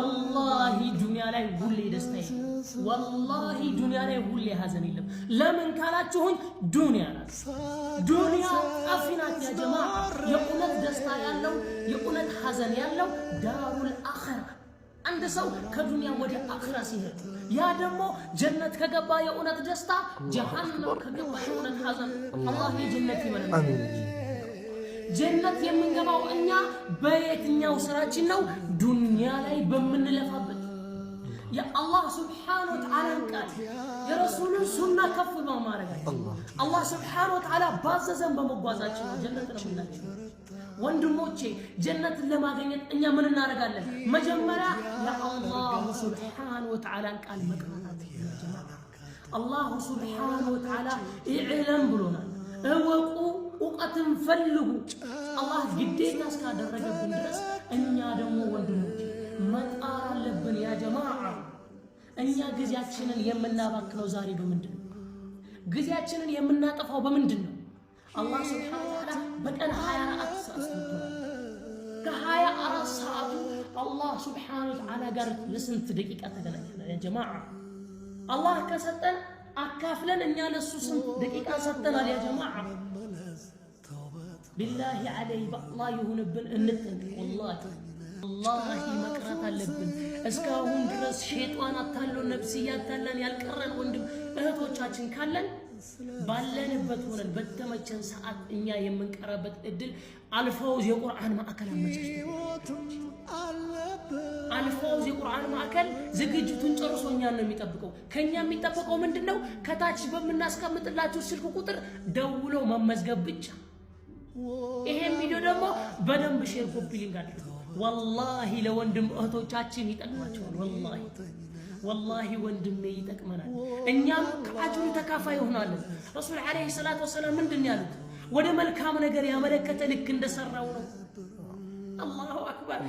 ወላሂ ዱንያ ላይ ሁሌ ደስታ የለም። ወላሂ ዱንያ ላይ ሁሌ ሐዘን የለም። ለምን ካላችሁኝ ዱንያ ናት። ዱንያ ጠፊ ናት ያ ጀማዓ። የእውነት ደስታ ያለው የእውነት ሐዘን ያለው ዳሩል አኺራ። አንድ ሰው ከዱንያ ወደ አኺራ ሲሄድ ያ ደግሞ ጀነት ከገባ የእውነት ደስታ፣ ጀሃነም ከገባ የእውነት ሐዘን። አላህ የጀነት ይበለን። ጀነት የምንገባው እኛ በየትኛው ስራችን ነው? ዱንያ ላይ በምንለፋበት የአላህ ሱብሓነሁ ወተዓላን ቃል የረሱሉን ሱና ከፍ በማድረጋችን አላህ ሱብሓነሁ ወተዓላ ባዘዘን በመጓዛችን ጀነት ነው የምናገኘው። ወንድሞቼ ጀነትን ለማግኘት እኛ ምን እናደርጋለን? መጀመሪያ የአላህ ሱብሓነሁ ወተዓላን ቃል መቅራት። አላህ ሱብሓነሁ ወተዓላ ኢዕለም ብሎናል። እወቁ፣ እውቀትን ፈልጉ። አላህ ግዴታ እስካደረገብን ድረስ እኛ ደግሞ ወንድሞቼ መጣር አለብን። ያ ጀማዓ እኛ ጊዜያችንን የምናባክነው ዛሬ በምንድን ነው? ጊዜያችንን የምናጠፋው በምንድን ነው? አላህ ሱብሓነሁ ወተዓላ በቀን 24 ሰዓት ሰጥቶናል። ከ24 ሰዓቱ አላህ ሱብሓነሁ ወተዓላ ጋር ለስንት ደቂቃ ተገናኝተናል? ያ ጀማዓ አላህ ከሰጠን አካፍለን እኛ ለሱ ስንት ደቂቃ ሰጥተናል? ያ ጀማዓ ቢላሂ ዐለይሂ በአላህ ይሁንብን እንጠንቀቅ። ወላሂ መቅራት አለብን። እስካሁን ድረስ ሸይጣን አታሎ ነፍስያ አታለን ያልቀረን ወንድም እህቶቻችን ካለን ባለንበት ሆነን በተመቸን ሰዓት እኛ የምንቀራበት እድል አልፈውዝ የቁርአን ማዕከል አልፈውዝ የቁርአን ማዕከል ዝግጅቱን ጨርሶ እኛን ነው የሚጠብቀው። ከኛ የሚጠበቀው ምንድነው? ከታች በምናስቀምጥላችሁ ስልክ ቁጥር ደውሎ መመዝገብ ብቻ። ይሄን ቪዲዮ ደግሞ በደንብ ሼር ኮፒ ሊንክ አድርጉ። ወላሂ ለወንድም እህቶቻችን ይጠቅማቸዋል። ወላሂ ወንድሜ ይጠቅመናል። እኛም ከአጅሩ ተካፋይ ይሆናለን። ረሱል ዓለይሂ ሰላቱ ወሰላም ምንድን ያሉት? ወደ መልካም ነገር ያመለከተ ልክ እንደሰራው ነው። አላሁ አክበር።